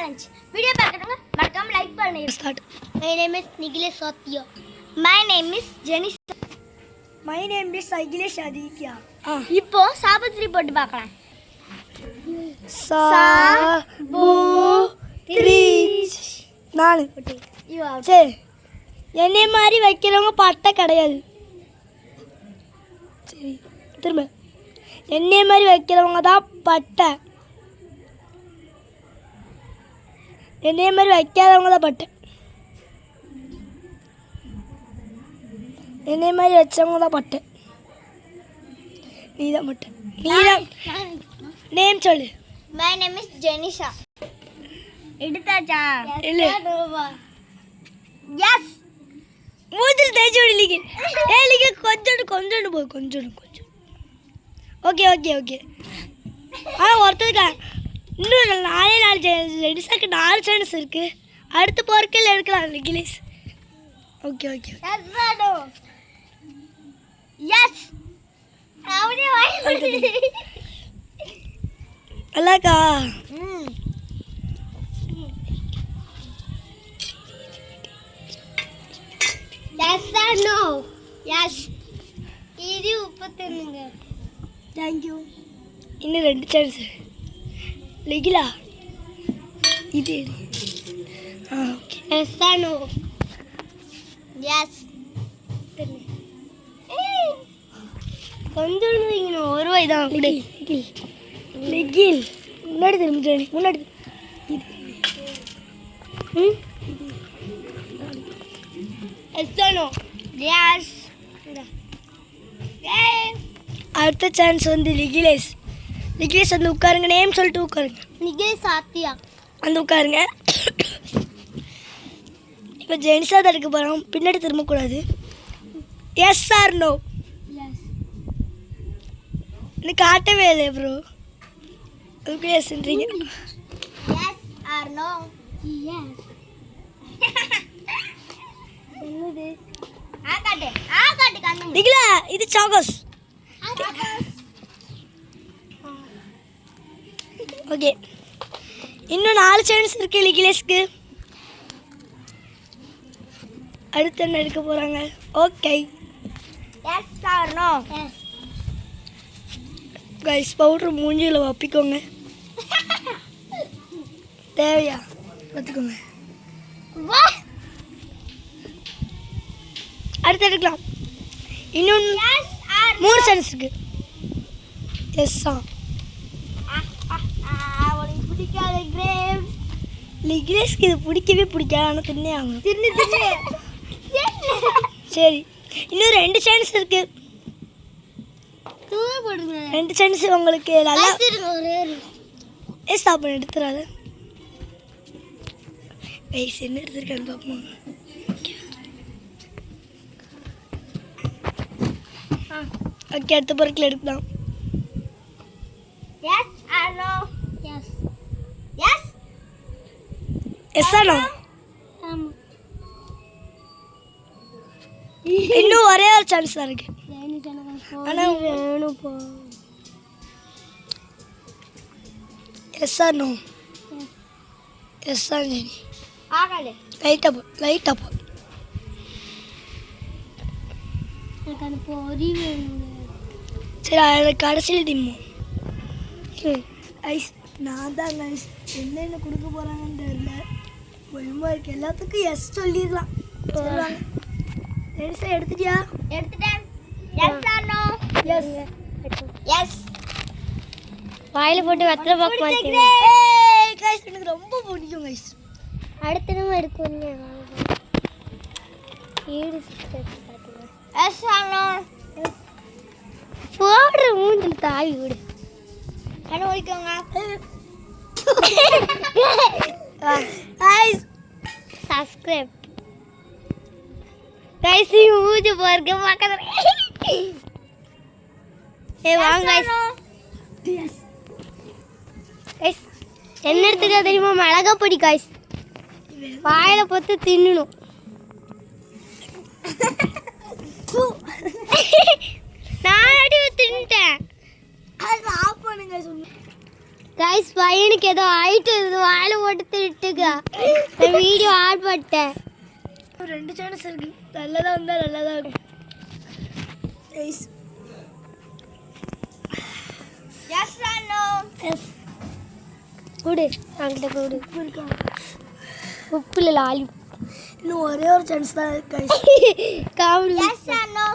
Challenge. Video பார்க்கறவங்க மறக்காம like பண்ணுங்க. Start. My name is Nigilesh Sathya. My name is Jenny. My name is Nigilesh Aditya. இப்போ சாபத்ரி போட்டு பார்க்கலாம். Sa bu tri 4 போட்டு. சரி. என்னை மாதிரி வைக்கிறவங்க பட்டை கிடையாது. சரி. திரும்ப. என்னை மாதிரி வைக்கிறவங்க தான் பட்டை. என்னை மாதிரி வைக்காதவங்க தான் பட்டை. என்னை மாதிரி வச்சவங்க தான் பட்டை. நீ தான் பட்டை. நீ தான் நேம் சொல்லு. My name is Jenisha. எடுத்தாச்சா? இல்ல. எஸ். மூஞ்சில் தேய்ச்சி விடலீங்க. ஏலிங்க கொஞ்சம் போ கொஞ்சம். ஓகே. ஒருத்தருக்கா இன்னும் 4 ரெடிசாக்கு 4 சான்ஸ் இருக்கு. அடுத்து போர்க்கில் எடுக்கலாம் நிகிலேஷ். ஓகே. எஸ். அவனே வாய் நல்லாக்கா. Yes or no? Yes. இது உப்பு தின்னுங்க. Thank you. இன்னும் 2 சான்ஸ். லிகிலா இது okay. Yes or no? Yes. கொஞ்சம் வைக்கணும். ஒரு வாய் தான். லிகில் முன்னாடி திரும்ப முன்னாடி. Yes or no? Yes. அடுத்த சான்ஸ் வந்து லிகிலேஷ் வந்து உட்காருங்க. நேம் சொல்லிட்டு உட்காருங்க. நிகிலேஷ் சாத்தியா வந்து உட்காருங்க. இப்போ ஜென்ஸாக தான் எடுக்க போகிறோம். பின்னாடி திரும்பக்கூடாது. Yes or no? எஸ். எனக்கு காட்டவே இல்லை ப்ரோ. அதுக்கு எஸ்ன்றீங்க. Yes or no? எஸ். என்னது? ஆகாட்டு கண்ணு. நிகிலா இது சாகோஸ். ஓகே. இன்னும் 4 சான்ஸ் இருக்கு லிகிலேஷ்க்கு. அடுத்து என்ன எடுக்க போகிறாங்க? Okay. Yes or no? Yes. Guys powder மூஞ்சியில் வப்பிக்கோங்க. தேவையா பார்த்துக்கோங்க. அடுத்து எடுக்கலாம். இன்னும் 3 சான்ஸ் இருக்கு. எஸ்ஸா அவனுக்கு பிடிக்காத கிரேப்ஸ். லிகிலேஷ்க்கு இது பிடிக்கவே பிடிக்காது. ஆனால் தின்னே ஆகணும். தின்னு சரி இன்னும் 2 சான்ஸ் இருக்கு. தூர போடுங்க. 2 சான்ஸ் உங்களுக்கு நல்லா. ஸ்டாப் பண்ணி எடுத்துறாது. கைஸ் என்ன எடுத்துருக்கான்னு பார்ப்போம். ஓகே அடுத்த பொருட்கள் எடுக்கலாம். Yes or no? Yes. Yes. Yes or no? இன்னும் ஒரே ஒரு சான்ஸ் தான் இருக்கு. ஆனால் வேணும்ப்பா. Yes or no? Yes or ஜெனி? ஆகாது. லைட்டாக போ. எனக்கு அந்த பொரி வேணுங்க. சரி அது கடைசியில் திம்மோம். ஐஸ் நான் தான் ஐஸ் என்னென்ன கொடுக்க போகிறாங்கன்னு தெரியல. ஒழுங்காக இருக்கு. எல்லாத்துக்கும் எஸ் சொல்லிடலாம். சொல்லுவாங்க. ரெடிஸாக எடுத்துட்டியா? எடுத்துட்டேன். Yes or no? Yes. Yes. வாயில் போட்டு வெத்தலை பார்க்க மாட்டேங்க. கைஸ் எனக்கு ரொம்ப பிடிக்கும் கைஸ். அடுத்த நம்ம எடுக்கணும். Yes or no? போடுற மூஞ்சில் தாவி விடு. அனுபவிக்கோங்க. Guys subscribe. கைஸ் மூஞ்சி பாருங்க பக்கத்துல. வாங்க எஸ். கைஸ் என்ன எடுத்துக்க தெரியுமா? மிளகா பொடி கைஸ். வாயில போட்டு தின்னணும். நான் அடி தின்னுட்டேன். ஆஃப் பண்ணுங்க. கைஸ் பையனுக்கு ஏதோ ஆயிட்டு வாயில போட்டு திட்டுக்கா வீடியோ ஆட் பண்ணிட்டேன். 2 சான்ஸ் இருக்கு. நல்லதா இருந்தா நல்லதா இருக்கும். Guys yes or no? Yes. குடு அங்கிட்ட குடு. இருக்கா? உப்புல லாலி. இன்னும் ஒரே ஒரு சான்ஸ் தான் இருக்கு guys. Comedy. Yes or no?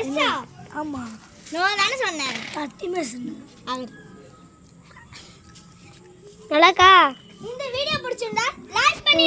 Yes or? ஆமா. நோ தான சொன்னேன். சத்தியமா சொன்னேன். நல்லாக்கா? இந்த வீடியோ பிடிச்சிருந்தா லைக் பண்ணி